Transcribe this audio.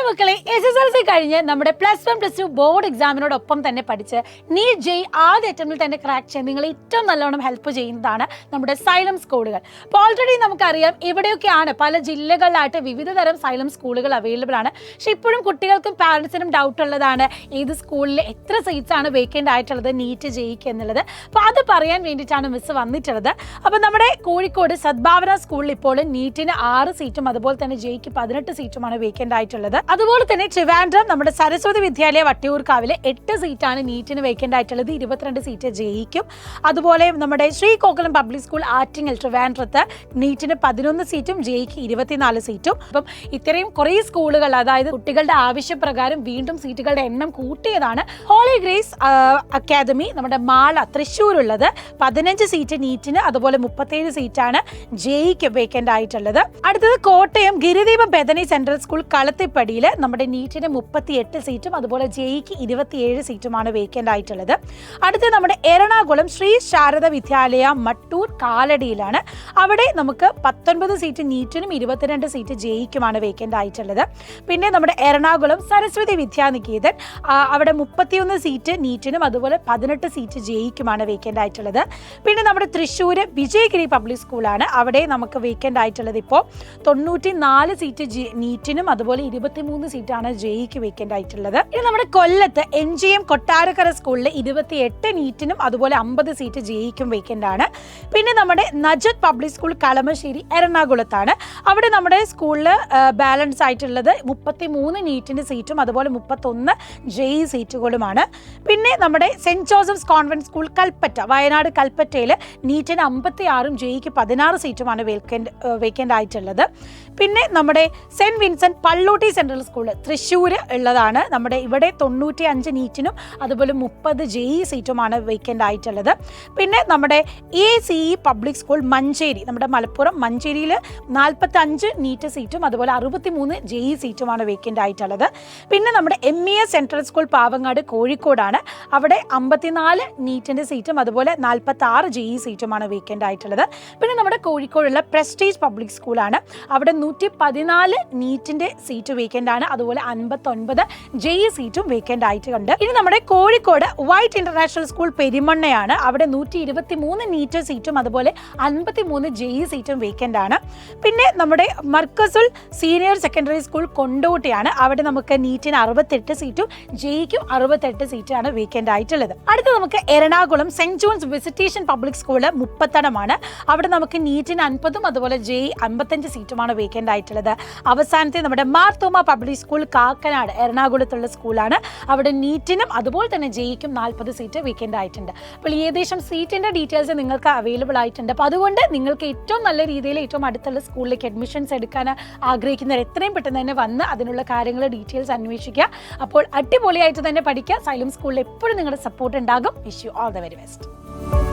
മക്കളെ SSLC കഴിഞ്ഞ് നമ്മുടെ +1 +2 ബോർഡ് എക്സാമിനോടൊപ്പം തന്നെ പഠിച്ച് നീറ്റ് ജെയ് ആദ്യ അറ്റംപ്റ്റിൽ തന്നെ ക്രാക്ക് ചെയ്യാൻ നിങ്ങൾ ഏറ്റവും നല്ലോണം ഹെൽപ്പ് ചെയ്യുന്നതാണ് നമ്മുടെ സൈലം സ്കൂളുകൾ. അപ്പോൾ ഓൾറെഡി നമുക്കറിയാം ഇവിടെയൊക്കെയാണ് പല ജില്ലകളിലായിട്ട് വിവിധ തരം സൈലം സ്കൂളുകൾ അവൈലബിൾ ആണ്. പക്ഷെ ഇപ്പോഴും കുട്ടികൾക്കും പാരൻസിനും ഡൗട്ട് ഉള്ളതാണ് ഏത് സ്കൂളിൽ എത്ര സീറ്റ്സ് ആണ് വേക്കൻ്റ് ആയിട്ടുള്ളത് നീറ്റ് ജെയ്ക്ക് എന്നുള്ളത്. അപ്പോൾ അത് പറയാൻ വേണ്ടിയിട്ടാണ് മിസ് വന്നിട്ടുള്ളത്. അപ്പോൾ നമ്മുടെ കോഴിക്കോട് സദ്ഭാവന സ്കൂളിൽ ഇപ്പോൾ നീറ്റിന് 6 സീറ്റും അതുപോലെ തന്നെ ജെയ്ക്ക് 18 സീറ്റുമാണ് വേക്കൻ്റ് ആയിട്ടുള്ളത്. അതുപോലെ തന്നെ ട്രിവാൻഡ്രം നമ്മുടെ സരസ്വതി വിദ്യാലയ വട്ടിയൂർക്കാവിലെ 8 സീറ്റാണ് നീറ്റിന് വേക്കൻ്റ് ആയിട്ടുള്ളത്, 22 സീറ്റ് ജെയ്ക്കും. അതുപോലെ നമ്മുടെ ശ്രീകോകുലം പബ്ലിക് സ്കൂൾ ആറ്റിങ്ങൽ ട്രിവാൻഡ്രത്ത് നീറ്റിന് 11 സീറ്റും ജെയ്ക്ക് 24 സീറ്റും. അപ്പം ഇത്രയും കുറേ സ്കൂളുകൾ, അതായത് കുട്ടികളുടെ ആവശ്യപ്രകാരം വീണ്ടും സീറ്റുകളുടെ എണ്ണം കൂട്ടിയതാണ്. ഹോളി ഗ്രേസ് അക്കാദമി നമ്മുടെ മാള തൃശ്ശൂരുള്ളത് 15 സീറ്റ് നീറ്റിന്, അതുപോലെ 37 സീറ്റാണ് ജെയ്ക്ക് വേക്കൻ്റ് ആയിട്ടുള്ളത്. അടുത്തത് Kottayam Giridepam Bethany central school കളത്തിപ്പടിയിൽ നമ്മുടെ നീറ്റിന് 38 സീറ്റും അതുപോലെ ജെയ്ക്ക് 27 സീറ്റുമാണ് വേക്കൻ്റ് ആയിട്ടുള്ളത്. അടുത്തത് നമ്മുടെ എറണാകുളം ശ്രീ ശാരദ വിദ്യാലയ മട്ടൂർ കാലടിയിലാണ്. അവിടെ നമുക്ക് 19 സീറ്റ് നീറ്റിനും 22 സീറ്റ് ജെയ്ക്കുമാണ് വേക്കൻ്റ് ആയിട്ടുള്ളത്. പിന്നെ നമ്മുടെ എറണാകുളം സരസ്വതി വിദ്യാനികേതൻ, അവിടെ 31 സീറ്റ് നീറ്റിനും അതുപോലെ 18 സീറ്റ് ജെയ്ക്കുമാണ് വേക്കൻ്റ് ആയിട്ടുള്ളത്. പിന്നെ നമ്മുടെ തൃശ്ശൂർ വിജയഗിരി പബ്ലിക് സ്കൂളാണ്. അവിടെ നമുക്ക് വേക്കൻ്റ് ആയിട്ടുള്ളത് ഇപ്പോൾ 94 സീറ്റ് നീറ്റിനും അതുപോലെ 23 സീറ്റാണ് ജെയ്ക്ക് വേക്കൻ്റ് ആയിട്ടുള്ളത്. ഇനി നമ്മുടെ കൊല്ലത്ത് NGM കൊട്ടാരക്കര സ്കൂളിൽ 28 നീറ്റിനും അതുപോലെ 50 സീറ്റ് ജെയ്ക്കും വേക്കൻ്റ് ആണ്. പിന്നെ നമ്മുടെ നജത് പബ്ലിക് സ്കൂൾ കളമശ്ശേരി എറണാകുളത്താണ്. അവിടെ നമ്മുടെ സ്കൂളിൽ ബാലൻസ് ആയിട്ടുള്ളത് 33 നീറ്റിൻ്റെ സീറ്റും അതുപോലെ 31 ജെയ് സീറ്റുകളുമാണ്. പിന്നെ നമ്മുടെ saint Joseph's convent school Kalpetta Wayanad കൽപ്പറ്റയിൽ നീറ്റിന് 56ഉം ജെയ്ക്ക് 16 സീറ്റുമാണ് വേക്കൻ്റ് ആയിട്ടുള്ളത്. പിന്നെ നമ്മുടെ saint Vincent Pallotti central school Thrissur ഉള്ളതാണ്. നമ്മുടെ ഇവിടെ 95 നീറ്റിനും അതുപോലെ 30 ജെയ് സീറ്റുമാണ് വേക്കൻ്റ് ആയിട്ടുള്ളത്. പിന്നെ നമ്മുടെ ACE പബ്ലിക് സ്കൂൾ മഞ്ചേരി നമ്മുടെ മലപ്പുറം മഞ്ചേരിയിൽ 45 നീറ്റ് സീറ്റും അതുപോലെ 63 ജെയ് സീറ്റുമാണ് വേക്കൻ്റ് ആയിട്ടുള്ളത്. പിന്നെ നമ്മുടെ MES സെൻട്രൽ സ്കൂൾ പാവങ്ങാട് കോഴിക്കോടാണ്. അവിടെ 54 നീറ്റിൻ്റെ സീറ്റും അതുപോലെ 46 ജെയ് സീറ്റുമാണ് വേക്കൻ്റ് ആയിട്ടുള്ളത്. പിന്നെ നമ്മുടെ കോഴിക്കോടുള്ള പ്രസ്റ്റീജ് പബ്ലിക് സ്കൂളാണ്. അവിടെ 114 നീറ്റിൻ്റെ സീറ്റ് വേക്കൻ്റ് ആണ്, അതുപോലെ 59 ജെയ് സീറ്റും വേക്കൻ്റ് ആയിട്ടുണ്ട്. ഇനി നമ്മുടെ കോഴിക്കോട് വൈറ്റ് ഇന്റർനാഷണൽ സ്കൂൾ പെരിമണ്ണയാണ്. അവിടെ 123 നീറ്റ് സീറ്റും അതുപോലെ 53 ജെയ് സീറ്റും വേക്കൻ്റ് ആണ്. പിന്നെ നമ്മുടെ മർക്കസുൽ സീനിയർ സെക്കൻഡറി സ്കൂൾ കൊണ്ടോട്ടിയാണ്. അവിടെ നമുക്ക് നീറ്റിന് 68 സീറ്റും ജെയ്ക്കും 68 സീറ്റാണ് വേക്കൻ്റ് ആയിട്ടുള്ളത്. അടുത്ത നമുക്ക് Ernakulam saint John's visitation public school മുപ്പത്തടമാണ്. അവിടെ നമുക്ക് നീറ്റിന് 50ഉം അതുപോലെ ജെയ് 55 സീറ്റുമാണ് വേക്കൻ്റ് ആയിട്ടുള്ളത്. അവസാനത്തെ നമ്മുടെ മാർത്തോമ പബ്ലിക് സ്കൂൾ കാക്കനാട് എറണാകുളത്തുള്ള സ്കൂളാണ്. അവിടെ നീറ്റിനും അതുപോലെ തന്നെ ജെയ്ക്കും 40 സീറ്റ് വേക്കൻ്റ് ആയിട്ടുണ്ട്. അപ്പോൾ ഏകദേശം സീറ്റിൻ്റെ ഡീറ്റെയിൽസ് നിങ്ങൾക്ക് അവൈലബിൾ ആയിട്ടുണ്ട്. അപ്പോൾ അതുകൊണ്ട് നിങ്ങൾക്ക് ഏറ്റവും നല്ല രീതിയിൽ ഏറ്റവും അടുത്തുള്ള സ്കൂളിലേക്ക് അഡ്മിഷൻസ് എടുക്കാൻ ആഗ്രഹിക്കുന്നവർ എത്രയും പെട്ടെന്ന് തന്നെ വന്ന് അതിനുള്ള കാര്യങ്ങൾ ഡീറ്റെയിൽസ് അന്വേഷിക്കുക. അപ്പോൾ അടിപൊളിയായിട്ട് തന്നെ പഠിക്കുക. സൈലം സ്കൂളിൽ എപ്പോഴും നിങ്ങളുടെ സപ്പോർട്ട് ഉണ്ടാകും. Wish you all the very best.